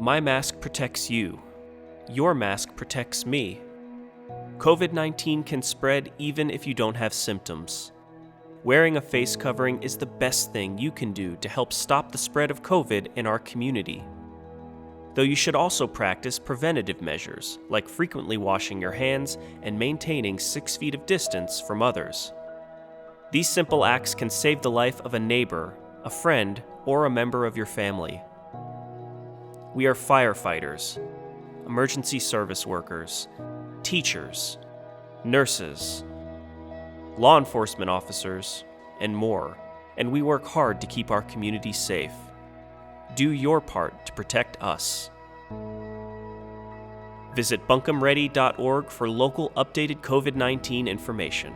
My mask protects you. Your mask protects me. COVID-19 can spread even if you don't have symptoms. Wearing a face covering is the best thing you can do to help stop the spread of COVID in our community. Though you should also practice preventative measures, like frequently washing your hands and maintaining 6 feet of distance from others. These simple acts can save the life of a neighbor, a friend, or a member of your family. We are firefighters, emergency service workers, teachers, nurses, law enforcement officers, and more, and we work hard to keep our community safe. Do your part to protect us. Visit buncombeready.org for local updated COVID-19 information.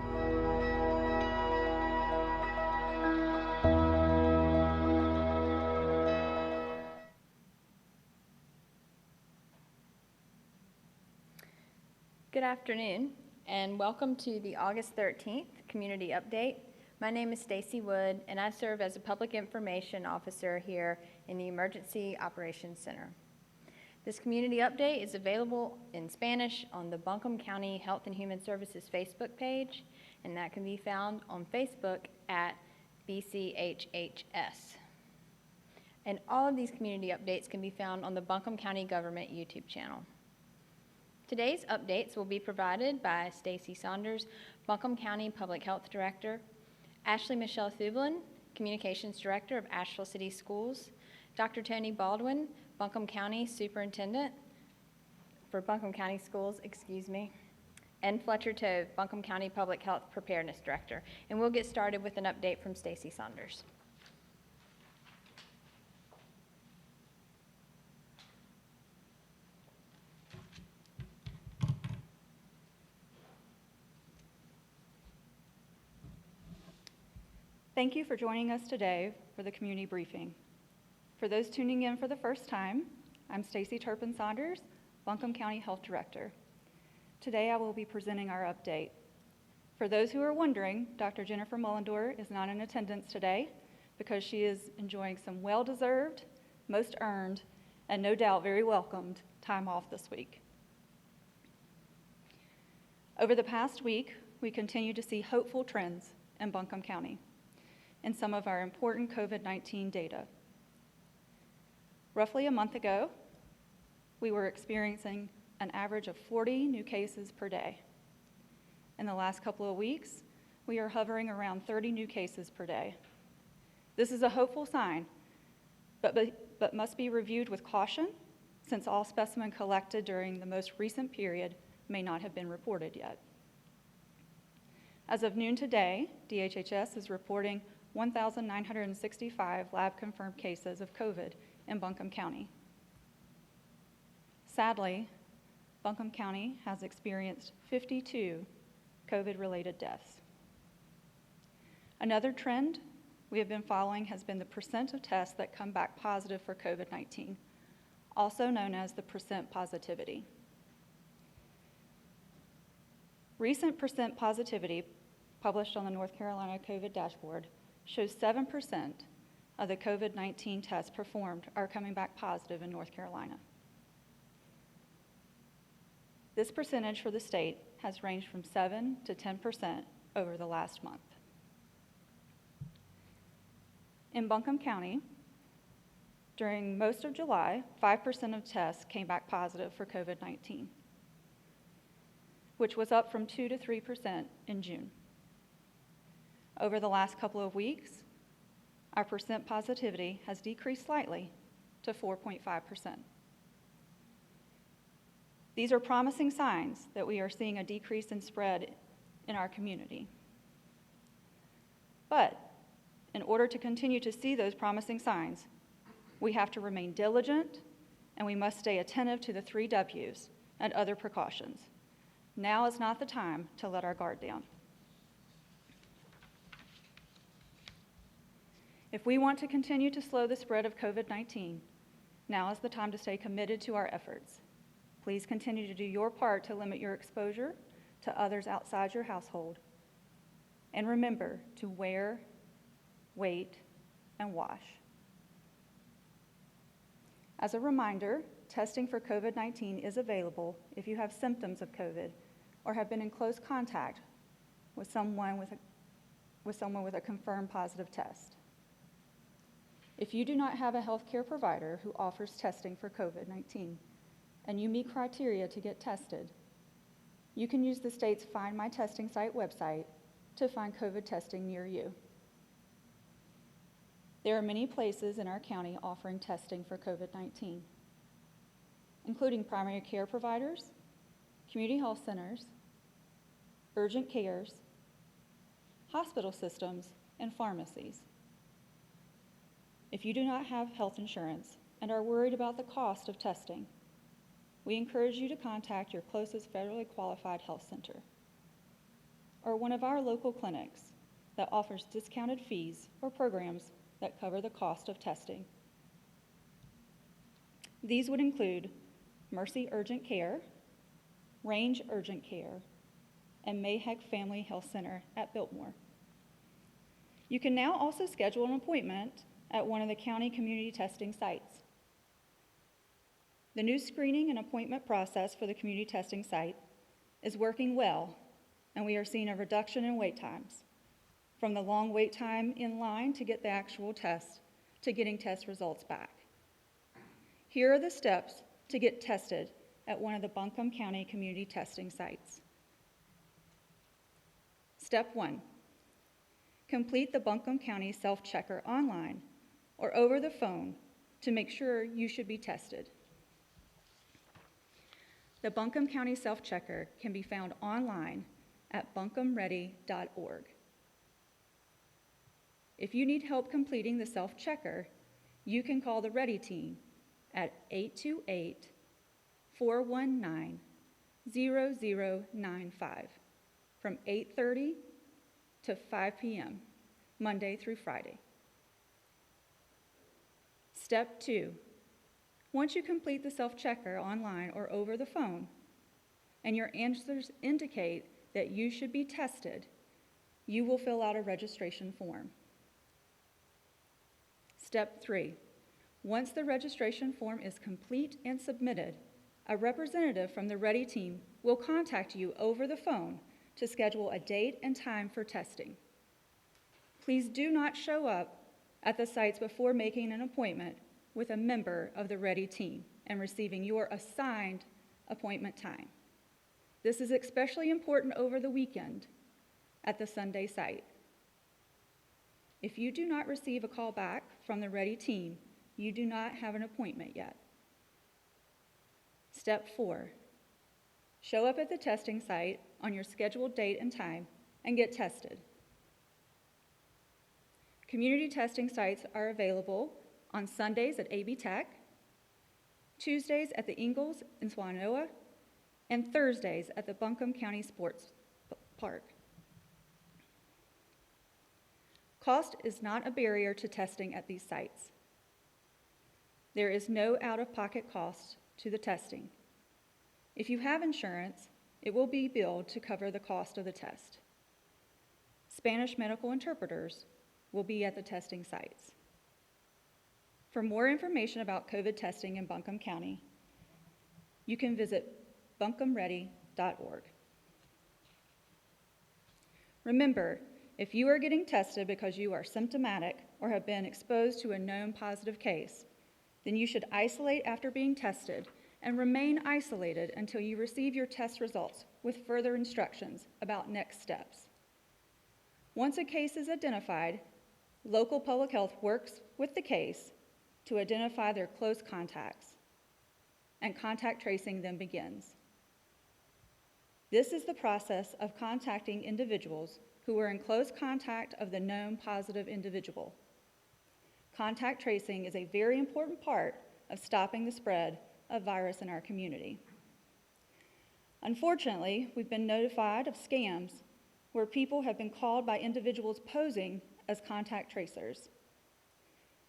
Good afternoon, and welcome to the August 13th Community Update. My name is Stacie Wood, and I serve as a Public Information Officer here in the Emergency Operations Center. This community update is available in Spanish on the Buncombe County Health and Human Services Facebook page, and that can be found on Facebook at BCHHS. And all of these community updates can be found on the Buncombe County Government YouTube channel. Today's updates will be provided by Stacie Saunders, Buncombe County Public Health Director, Ashley Michelle Thubin, Communications Director of Asheville City Schools, Dr. Tony Baldwin, Buncombe County Superintendent for Buncombe County Schools, and Fletcher Tove, Buncombe County Public Health Preparedness Director. And we'll get started with an update from Stacie Saunders. Thank you for joining us today for the community briefing. For those tuning in for the first time, I'm Stacie Turpin Saunders, Buncombe County Health Director. Today I will be presenting our update. For those who are wondering, Dr. Jennifer Mullendor is not in attendance today because she is enjoying some well-deserved, most earned, and no doubt very welcomed time off this week. Over the past week, we continue to see hopeful trends in Buncombe County in some of our important COVID-19 data. Roughly a month ago, we were experiencing an average of 40 new cases per day. In the last couple of weeks, we are hovering around 30 new cases per day. This is a hopeful sign, but must be reviewed with caution since all specimens collected during the most recent period may not have been reported yet. As of noon today, DHHS is reporting 1,965 lab-confirmed cases of COVID in Buncombe County. Sadly, Buncombe County has experienced 52 COVID-related deaths. Another trend we have been following has been the percent of tests that come back positive for COVID-19, also known as the percent positivity. Recent percent positivity published on the North Carolina COVID dashboard shows 7% of the COVID-19 tests performed are coming back positive in North Carolina. This percentage for the state has ranged from 7 to 10% over the last month. In Buncombe County, during most of July, 5% of tests came back positive for COVID-19, which was up from 2 to 3% in June. Over the last couple of weeks, our percent positivity has decreased slightly to 4.5%. These are promising signs that we are seeing a decrease in spread in our community. But in order to continue to see those promising signs, we have to remain diligent and we must stay attentive to the 3 W's and other precautions. Now is not the time to let our guard down. If we want to continue to slow the spread of COVID-19, now is the time to stay committed to our efforts. Please continue to do your part to limit your exposure to others outside your household. And remember to wear, wait, and wash. As a reminder, testing for COVID-19 is available if you have symptoms of COVID or have been in close contact with someone with a confirmed positive test. If you do not have a healthcare provider who offers testing for COVID-19 and you meet criteria to get tested, you can use the state's Find My Testing Site website to find COVID testing near you. There are many places in our county offering testing for COVID-19, including primary care providers, community health centers, urgent cares, hospital systems, and pharmacies. If you do not have health insurance and are worried about the cost of testing, we encourage you to contact your closest federally qualified health center or one of our local clinics that offers discounted fees or programs that cover the cost of testing. These would include Mercy Urgent Care, Range Urgent Care, and Mayheck Family Health Center at Biltmore. You can now also schedule an appointment at one of the county community testing sites. The new screening and appointment process for the community testing site is working well, and we are seeing a reduction in wait times, from the long wait time in line to get the actual test to getting test results back. Here are the steps to get tested at one of the Buncombe County community testing sites. Step 1, complete the Buncombe County self-checker online or over the phone to make sure you should be tested. The Buncombe County self-checker can be found online at buncombeready.org. If you need help completing the self-checker, you can call the Ready team at 828-419-0095 from 8:30 to 5 p.m., Monday through Friday. Step 2, once you complete the self-checker online or over the phone, and your answers indicate that you should be tested, you will fill out a registration form. Step 3, once the registration form is complete and submitted, a representative from the Ready team will contact you over the phone to schedule a date and time for testing. Please do not show up at the sites before making an appointment with a member of the Ready team and receiving your assigned appointment time. This is especially important over the weekend at the Sunday site. If you do not receive a call back from the Ready team, you do not have an appointment yet. Step 4, show up at the testing site on your scheduled date and time and get tested. Community testing sites are available on Sundays at AB Tech, Tuesdays at the Ingalls in Swannanoa, and Thursdays at the Buncombe County Sports Park. Cost is not a barrier to testing at these sites. There is no out-of-pocket cost to the testing. If you have insurance, it will be billed to cover the cost of the test. Spanish medical interpreters will be at the testing sites. For more information about COVID testing in Buncombe County, you can visit buncombeready.org. Remember, if you are getting tested because you are symptomatic or have been exposed to a known positive case, then you should isolate after being tested and remain isolated until you receive your test results with further instructions about next steps. Once a case is identified, local public health works with the case to identify their close contacts, and contact tracing then begins. This is the process of contacting individuals who were in close contact of the known positive individual. Contact tracing is a very important part of stopping the spread of virus in our community. Unfortunately, we've been notified of scams where people have been called by individuals posing as contact tracers.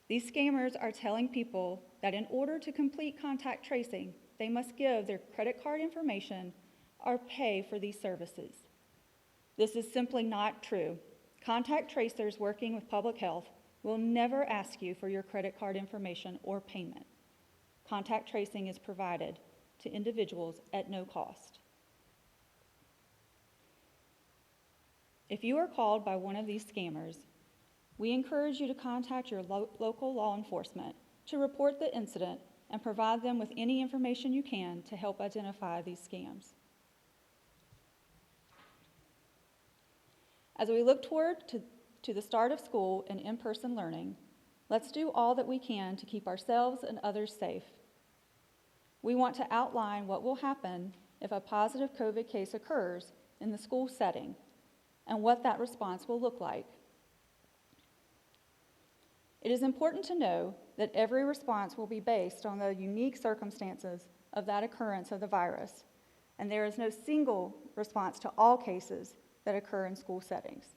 These scammers are telling people that in order to complete contact tracing, they must give their credit card information or pay for these services. This is simply not true. Contact tracers working with public health will never ask you for your credit card information or payment. Contact tracing is provided to individuals at no cost. If you are called by one of these scammers, we encourage you to contact your local law enforcement to report the incident and provide them with any information you can to help identify these scams. As we look toward to the start of school and in-person learning, let's do all that we can to keep ourselves and others safe. We want to outline what will happen if a positive COVID case occurs in the school setting and what that response will look like. It is important to know that every response will be based on the unique circumstances of that occurrence of the virus, and there is no single response to all cases that occur in school settings.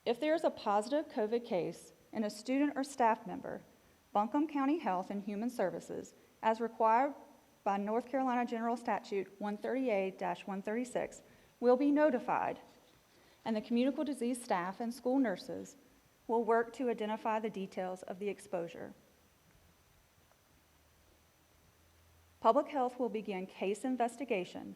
If there is a positive COVID case in a student or staff member, Buncombe County Health and Human Services, as required by North Carolina General Statute 138-136, will be notified, and the communicable disease staff and school nurses will work to identify the details of the exposure. Public Health will begin case investigation,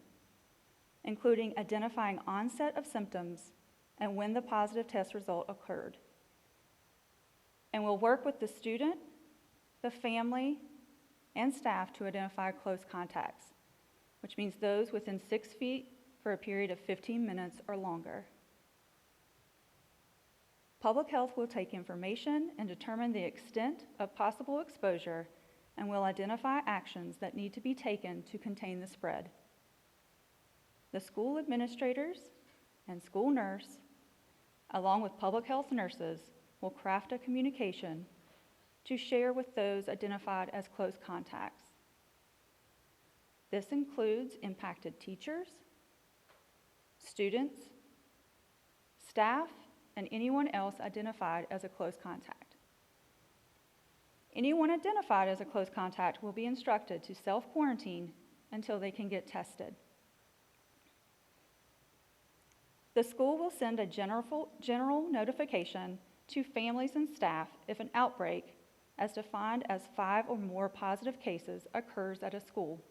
including identifying onset of symptoms and when the positive test result occurred, and will work with the student, the family, and staff to identify close contacts, which means those within 6 feet for a period of 15 minutes or longer. Public Health will take information and determine the extent of possible exposure and will identify actions that need to be taken to contain the spread. The school administrators and school nurse, along with public health nurses, will craft a communication to share with those identified as close contacts. This includes impacted teachers, students, staff, and anyone else identified as a close contact. Anyone identified as a close contact will be instructed to self-quarantine until they can get tested. The school will send a general notification to families and staff if an outbreak, as defined as 5 or more positive cases, occurs at a school.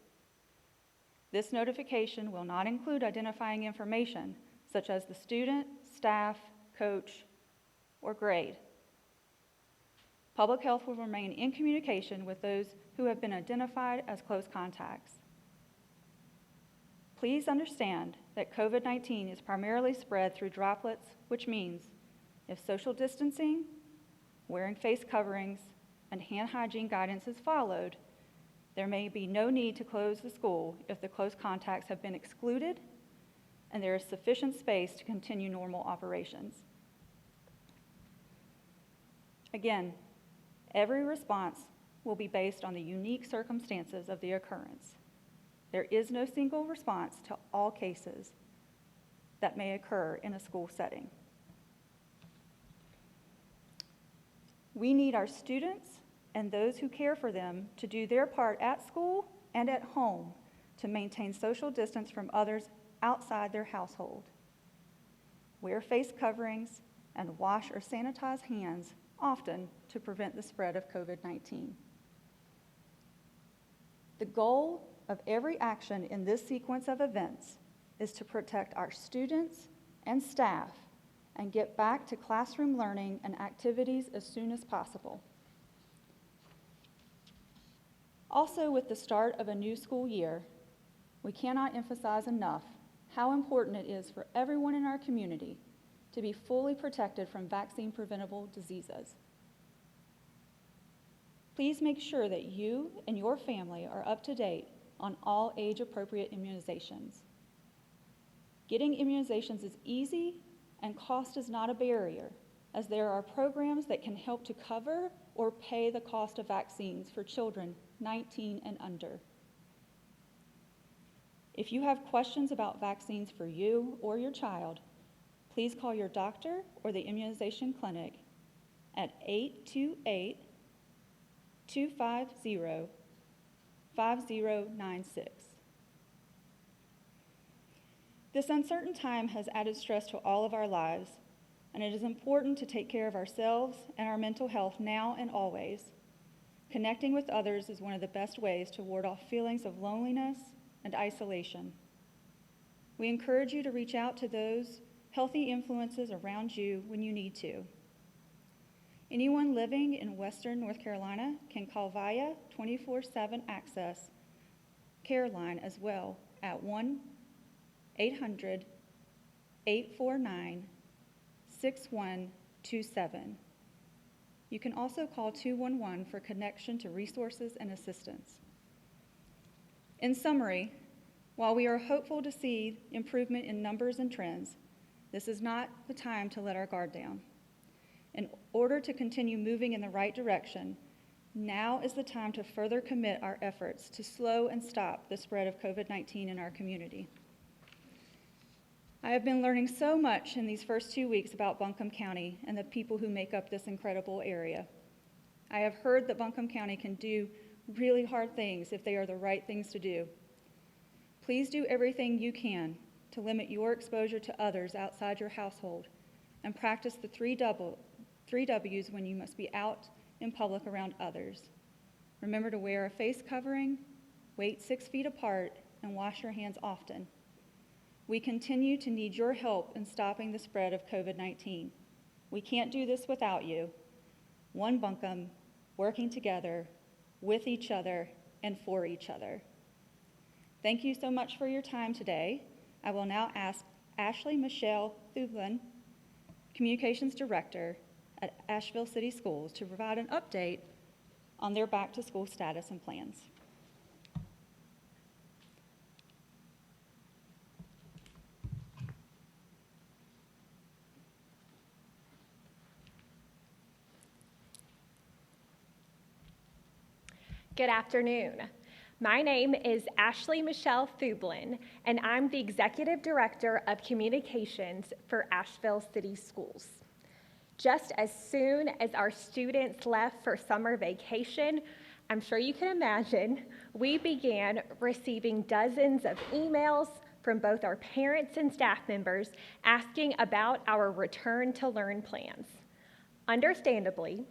This notification will not include identifying information such as the student, staff, coach, or grade. Public Health will remain in communication with those who have been identified as close contacts. Please understand that COVID-19 is primarily spread through droplets, which means if social distancing, wearing face coverings, and hand hygiene guidance is followed, there may be no need to close the school if the close contacts have been excluded and there is sufficient space to continue normal operations. Again, every response will be based on the unique circumstances of the occurrence. There is no single response to all cases that may occur in a school setting. We need our students and those who care for them to do their part at school and at home to maintain social distance from others outside their household. Wear face coverings and wash or sanitize hands often to prevent the spread of COVID-19. The goal of every action in this sequence of events is to protect our students and staff and get back to classroom learning and activities as soon as possible. Also, with the start of a new school year, we cannot emphasize enough how important it is for everyone in our community to be fully protected from vaccine-preventable diseases. Please make sure that you and your family are up to date on all age-appropriate immunizations. Getting immunizations is easy and cost is not a barrier, as there are programs that can help to cover or pay the cost of vaccines for children 19 and under. If you have questions about vaccines for you or your child, please call your doctor or the immunization clinic at 828-250-5096. This uncertain time has added stress to all of our lives, and it is important to take care of ourselves and our mental health now and always. Connecting with others is one of the best ways to ward off feelings of loneliness and isolation. We encourage you to reach out to those healthy influences around you when you need to. Anyone living in Western North Carolina can call via 24/7 access care line as well at 1-800-849-6127. You can also call 211 for connection to resources and assistance. In summary, while we are hopeful to see improvement in numbers and trends, this is not the time to let our guard down. In order to continue moving in the right direction, now is the time to further commit our efforts to slow and stop the spread of COVID-19 in our community. I have been learning so much in these first 2 weeks about Buncombe County and the people who make up this incredible area. I have heard that Buncombe County can do really hard things if they are the right things to do. Please do everything you can to limit your exposure to others outside your household and practice the three W's when you must be out in public around others. Remember to wear a face covering, wait 6 feet apart, and wash your hands often. We continue to need your help in stopping the spread of COVID-19. We can't do this without you. One Buncombe, working together, with each other, and for each other. Thank you so much for your time today. I will now ask Ashley Michelle Thubin, Communications Director at Asheville City Schools, to provide an update on their back-to-school status and plans. Good afternoon. My name is Ashley Michelle Thubin, and I'm the Executive Director of Communications for Asheville City Schools. Just as soon as our students left for summer vacation, I'm sure you can imagine, we began receiving dozens of emails from both our parents and staff members asking about our return to learn plans. Understandably,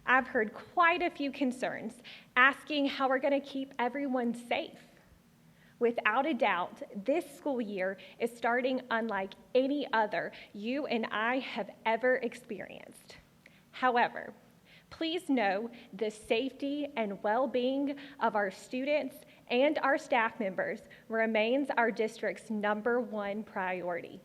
I've heard quite a few concerns asking how we're going to keep everyone safe. Without a doubt, this school year is starting unlike any other you and I have ever experienced. However, please know the safety and well-being of our students and our staff members remains our district's #1 priority.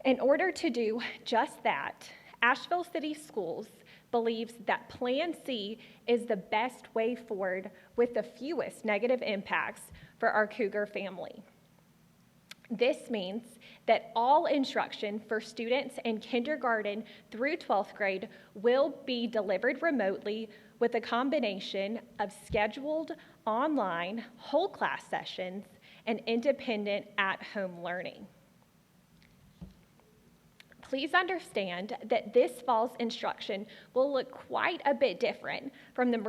In order to do just that, Asheville City Schools believes that Plan C is the best way forward with the fewest negative impacts for our Cougar family. This means that all instruction for students in kindergarten through 12th grade will be delivered remotely with a combination of scheduled online whole class sessions and independent at-home learning. Please understand that this fall's instruction will look quite a bit different from the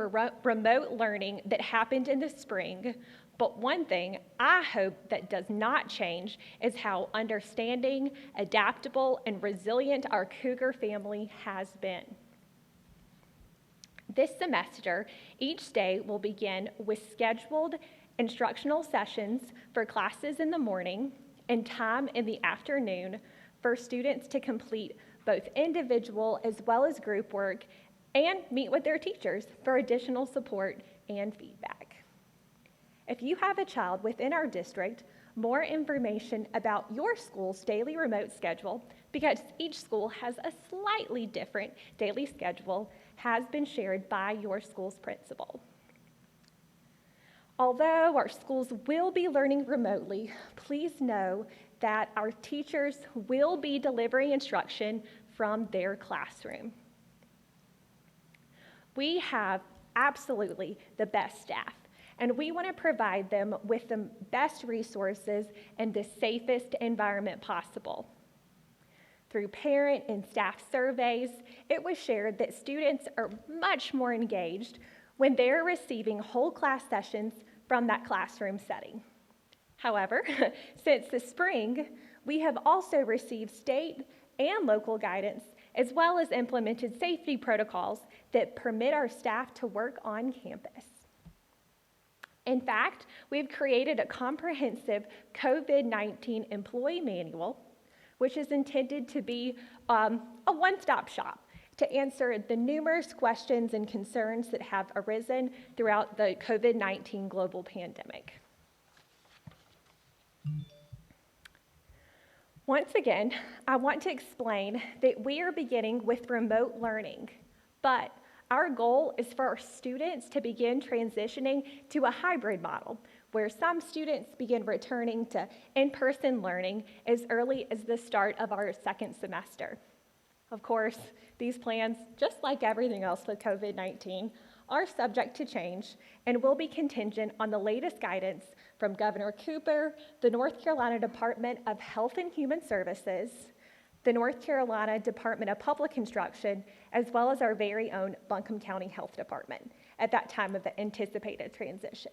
remote learning that happened in the spring, but one thing I hope that does not change is how understanding, adaptable, and resilient our Cougar family has been. This semester, each day will begin with scheduled instructional sessions for classes in the morning and time in the afternoon for students to complete both individual as well as group work and meet with their teachers for additional support and feedback. If you have a child within our district, more information about your school's daily remote schedule, because each school has a slightly different daily schedule, has been shared by your school's principal. Although our schools will be learning remotely, please know that our teachers will be delivering instruction from their classroom. We have absolutely the best staff, and we want to provide them with the best resources and the safest environment possible. Through parent and staff surveys, it was shared that students are much more engaged when they're receiving whole class sessions from that classroom setting. However, since the spring, we have also received state and local guidance, as well as implemented safety protocols that permit our staff to work on campus. In fact, we've created a comprehensive COVID-19 employee manual, which is intended to be a one-stop shop to answer the numerous questions and concerns that have arisen throughout the COVID-19 global pandemic. Once again, I want to explain that we are beginning with remote learning, but our goal is for our students to begin transitioning to a hybrid model, where some students begin returning to in-person learning as early as the start of our second semester. Of course, these plans, just like everything else with COVID-19, are subject to change and will be contingent on the latest guidance from Governor Cooper, the North Carolina Department of Health and Human Services, the North Carolina Department of Public Instruction, as well as our very own Buncombe County Health Department at that time of the anticipated transition.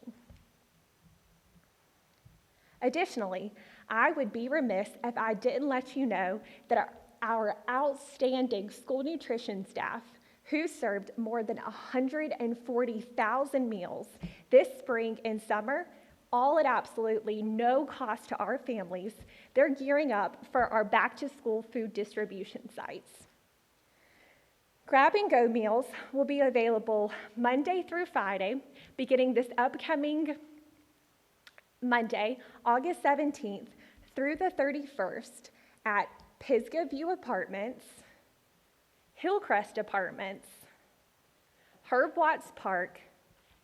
Additionally, I would be remiss if I didn't let you know that our outstanding school nutrition staff, who served more than 140,000 meals this spring and summer, all at absolutely no cost to our families, they're gearing up for our back-to-school food distribution sites. Grab-and-go meals will be available Monday through Friday, beginning this upcoming Monday, August 17th through the 31st at Pisgah View Apartments, Hillcrest Apartments, Herb Watts Park,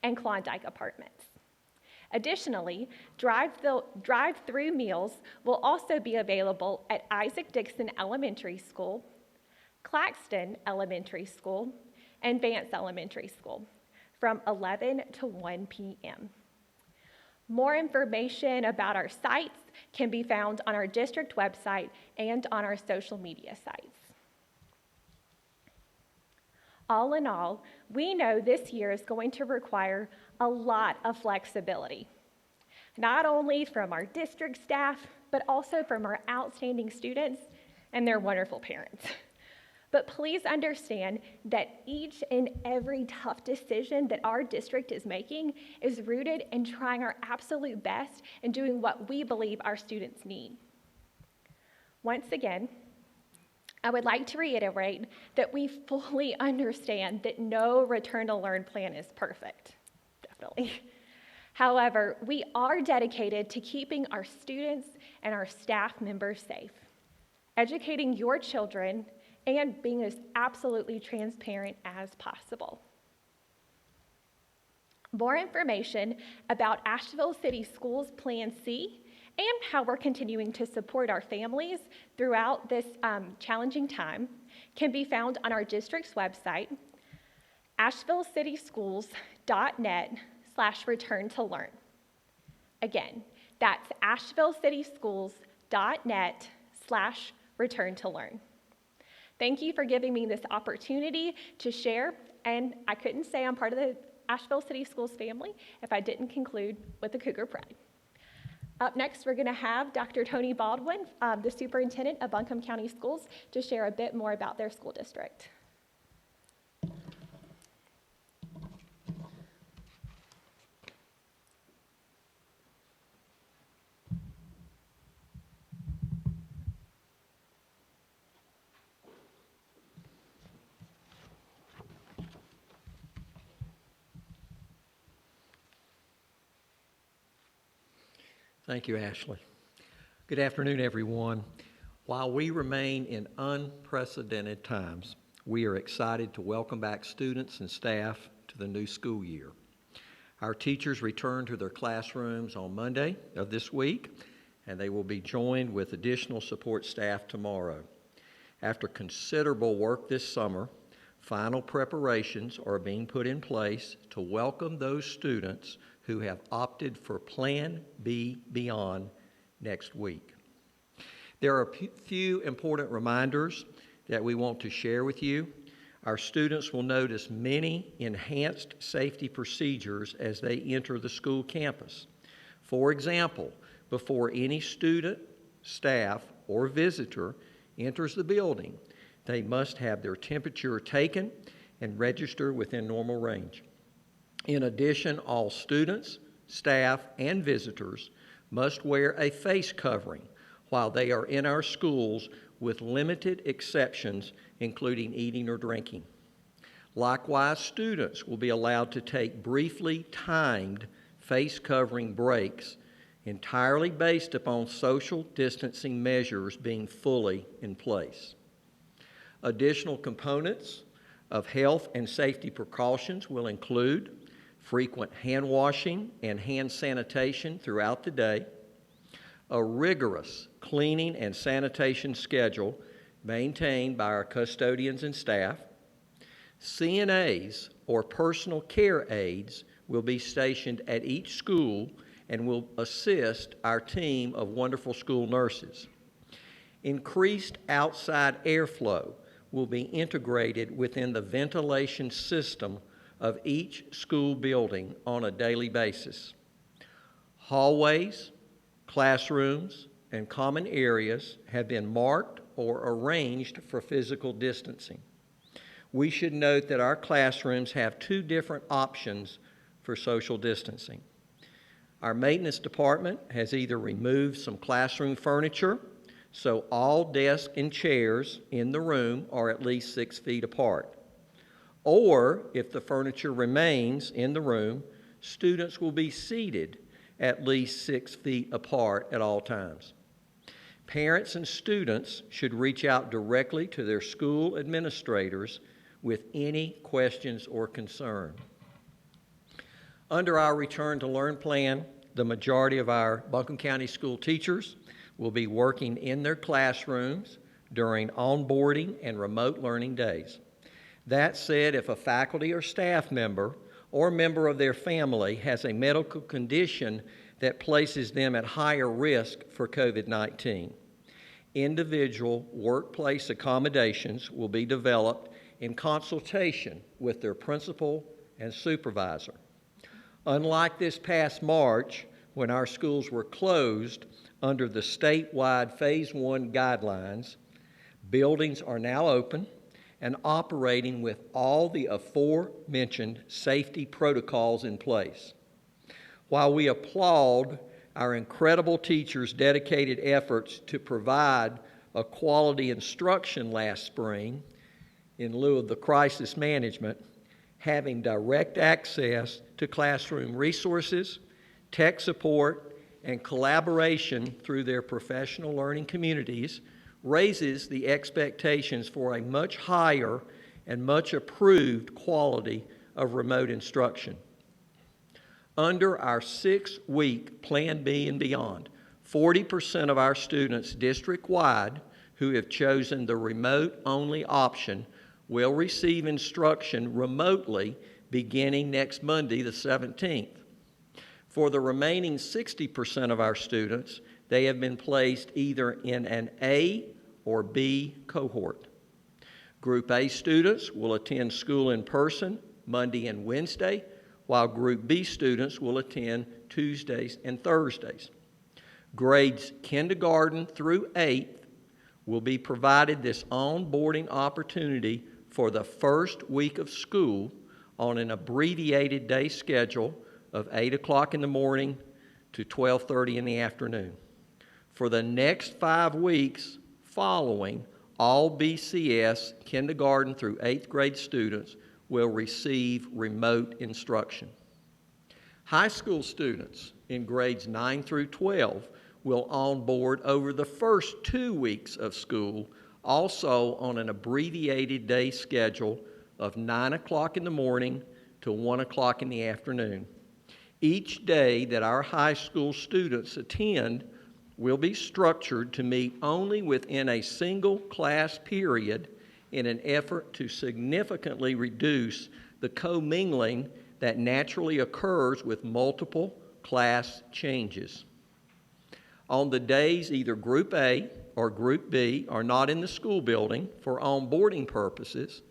and Klondike Apartments. Additionally, drive-through meals will also be available at Isaac Dixon Elementary School, Claxton Elementary School, and Vance Elementary School from 11 to 1 p.m. More information about our sites can be found on our district website and on our social media sites. All in all, we know this year is going to require a lot of flexibility, not only from our district staff, but also from our outstanding students and their wonderful parents. But please understand that each and every tough decision that our district is making is rooted in trying our absolute best and doing what we believe our students need. Once again, I would like to reiterate that we fully understand that no return to learn plan is perfect, definitely. However, we are dedicated to keeping our students and our staff members safe, educating your children, and being as absolutely transparent as possible. More information about Asheville City Schools Plan C and how we're continuing to support our families throughout this challenging time can be found on our district's website, ashevillecityschools.net/return-to-learn. Again, that's ashevillecityschools.net/return-to-learn. Thank you for giving me this opportunity to share, and I couldn't say I'm part of the Asheville City Schools family if I didn't conclude with the Cougar Pride. Up next, we're going to have Dr. Tony Baldwin, the Superintendent of Buncombe County Schools, to share a bit more about their school district. Thank you, Ashley. Good afternoon, everyone. While we remain in unprecedented times, we are excited to welcome back students and staff to the new school year. Our teachers return to their classrooms on Monday of this week, and they will be joined with additional support staff tomorrow. After considerable work this summer, final preparations are being put in place to welcome those students who have opted for Plan B Beyond next week. There are a few important reminders that we want to share with you. Our students will notice many enhanced safety procedures as they enter the school campus. For example, before any student, staff, or visitor enters the building, they must have their temperature taken and register within normal range. In addition, all students, staff, and visitors must wear a face covering while they are in our schools, with limited exceptions, including eating or drinking. Likewise, students will be allowed to take briefly timed face covering breaks, entirely based upon social distancing measures being fully in place. Additional components of health and safety precautions will include frequent hand washing and hand sanitation throughout the day, a rigorous cleaning and sanitation schedule maintained by our custodians and staff. CNAs, or personal care aides, will be stationed at each school and will assist our team of wonderful school nurses. Increased outside airflow will be integrated within the ventilation system of each school building on a daily basis. Hallways, classrooms, and common areas have been marked or arranged for physical distancing. We should note that our classrooms have two different options for social distancing. Our maintenance department has either removed some classroom furniture, so all desks and chairs in the room are at least 6 feet apart. Or, if the furniture remains in the room, students will be seated at least 6 feet apart at all times. Parents and students should reach out directly to their school administrators with any questions or concern. Under our Return to Learn plan, the majority of our Buncombe County school teachers will be working in their classrooms during onboarding and remote learning days. That said, if a faculty or staff member or member of their family has a medical condition that places them at higher risk for COVID-19, individual workplace accommodations will be developed in consultation with their principal and supervisor. Unlike this past March, when our schools were closed under the statewide Phase 1 guidelines, buildings are now open and operating with all the aforementioned safety protocols in place. While we applaud our incredible teachers' dedicated efforts to provide a quality instruction last spring, in lieu of the crisis management, having direct access to classroom resources, tech support, and collaboration through their professional learning communities raises the expectations for a much higher and much improved quality of remote instruction. Under our 6-week Plan B and beyond, 40% of our students district-wide who have chosen the remote-only option will receive instruction remotely beginning next Monday, the 17th. For the remaining 60% of our students, they have been placed either in an A or B cohort. Group A students will attend school in person Monday and Wednesday, while Group B students will attend Tuesdays and Thursdays. Grades kindergarten through 8th will be provided this onboarding opportunity for the first week of school on an abbreviated day schedule of 8 o'clock in the morning to 12:30 in the afternoon. For the next 5 weeks following, all BCS kindergarten through 8th grade students will receive remote instruction. High school students in grades 9 through 12 will onboard over the first 2 weeks of school, also on an abbreviated day schedule of 9 o'clock in the morning to 1 o'clock in the afternoon. Each day that our high school students attend will be structured to meet only within a single class period in an effort to significantly reduce the commingling that naturally occurs with multiple class changes. On the days either Group A or Group B are not in the school building for onboarding purposes,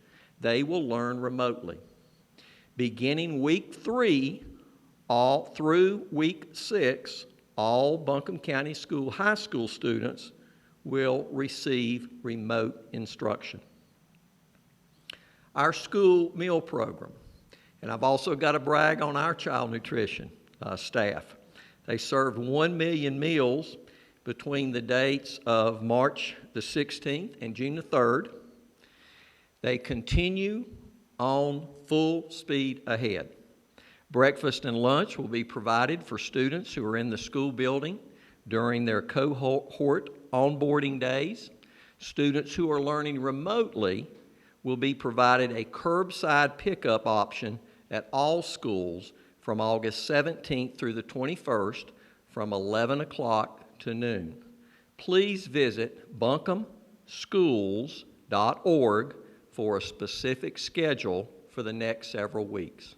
they will learn remotely. Beginning week 3 all through week 6, all Buncombe County high school students will receive remote instruction. Our school meal program, and I've also got to brag on our child nutrition staff. They served 1 million meals between the dates of March the 16th and June the 3rd. They continue on full speed ahead. Breakfast and lunch will be provided for students who are in the school building during their cohort onboarding days. Students who are learning remotely will be provided a curbside pickup option at all schools from August 17th through the 21st from 11 o'clock to noon. Please visit buncombeschools.org for a specific schedule for the next several weeks.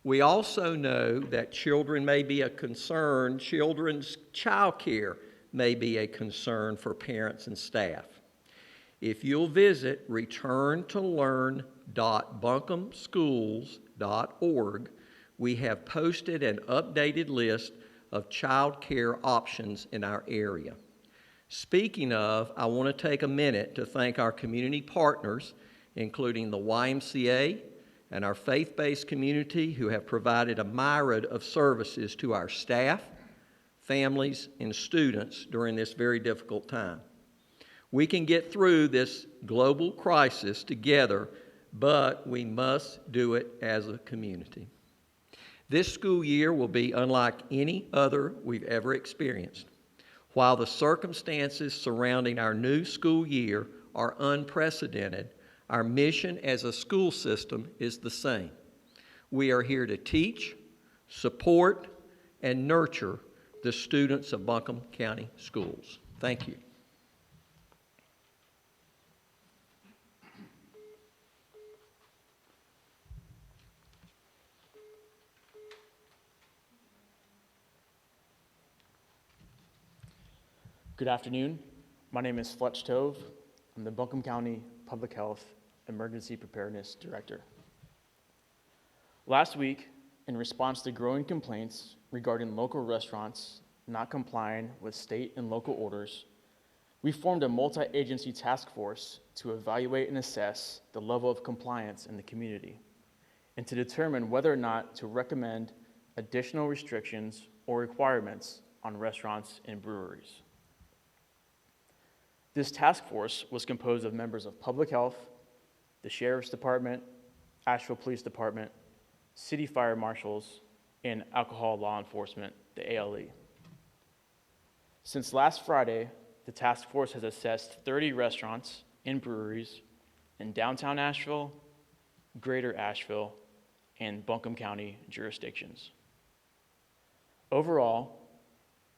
We also know that children may be a concern, children's child care may be a concern for parents and staff. If you'll visit returntolearn.buncombeschools.org, we have posted an updated list of child care options in our area. Speaking of, I want to take a minute to thank our community partners, including the YMCA and our faith-based community, who have provided a myriad of services to our staff, families, and students during this very difficult time. We can get through this global crisis together, but we must do it as a community. This school year will be unlike any other we've ever experienced. While the circumstances surrounding our new school year are unprecedented, our mission as a school system is the same. We are here to teach, support, and nurture the students of Buncombe County Schools. Thank you. Good afternoon. My name is Fletcher Tove. I'm the Buncombe County Public Health Emergency Preparedness Director. Last week, in response to growing complaints regarding local restaurants not complying with state and local orders, we formed a multi-agency task force to evaluate and assess the level of compliance in the community and to determine whether or not to recommend additional restrictions or requirements on restaurants and breweries. This task force was composed of members of public health, the Sheriff's Department, Asheville Police Department, city fire marshals, and alcohol law enforcement, the ALE. Since last Friday, the task force has assessed 30 restaurants and breweries in downtown Asheville, greater Asheville, and Buncombe County jurisdictions. Overall,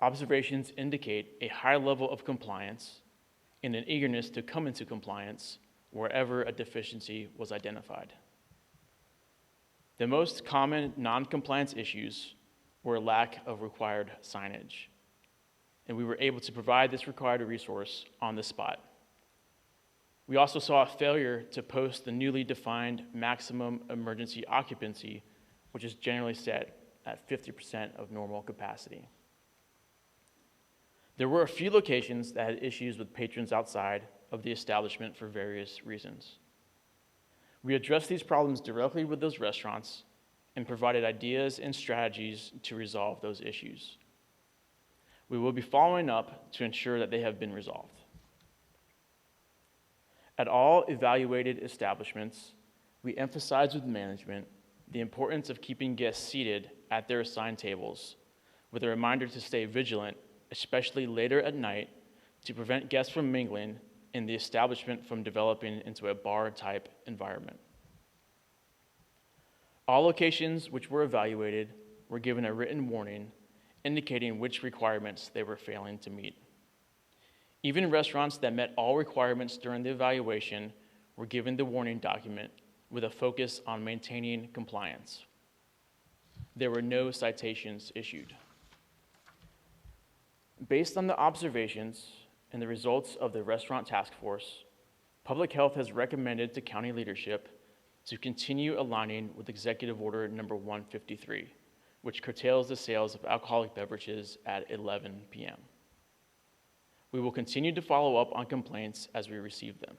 observations indicate a high level of compliance and an eagerness to come into compliance wherever a deficiency was identified. The most common non-compliance issues were lack of required signage, and we were able to provide this required resource on the spot. We also saw a failure to post the newly defined maximum emergency occupancy, which is generally set at 50% of normal capacity. There were a few locations that had issues with patrons outside of the establishment for various reasons. We addressed these problems directly with those restaurants and provided ideas and strategies to resolve those issues. We will be following up to ensure that they have been resolved. At all evaluated establishments, we emphasized with management the importance of keeping guests seated at their assigned tables, with a reminder to stay vigilant, especially later at night, to prevent guests from mingling and the establishment from developing into a bar-type environment. All locations which were evaluated were given a written warning indicating which requirements they were failing to meet. Even restaurants that met all requirements during the evaluation were given the warning document with a focus on maintaining compliance. There were no citations issued. Based on the observations and the results of the restaurant task force, Public Health has recommended to county leadership to continue aligning with Executive Order number 153, which curtails the sales of alcoholic beverages at 11 p.m. We will continue to follow up on complaints as we receive them.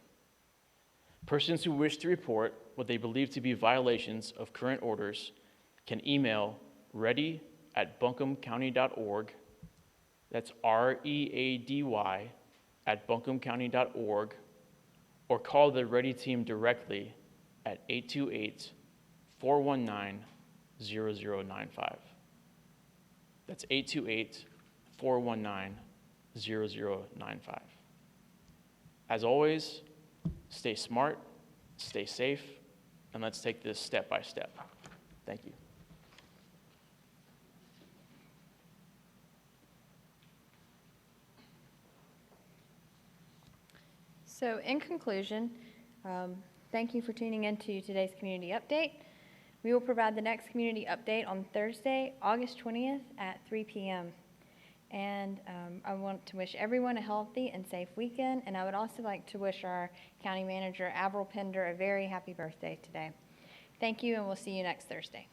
Persons who wish to report what they believe to be violations of current orders can email ready@buncombecounty.org. That's READY @buncombecounty.org, or call the Ready team directly at 828-419-0095. That's 828-419-0095. As always, stay smart, stay safe, and let's take this step by step. Thank you. So in conclusion, thank you for tuning in to today's community update. We will provide the next community update on Thursday, August 20th at 3 p.m. And I want to wish everyone a healthy and safe weekend, and I would also like to wish our County Manager, Avril Pender, a very happy birthday today. Thank you, and we'll see you next Thursday.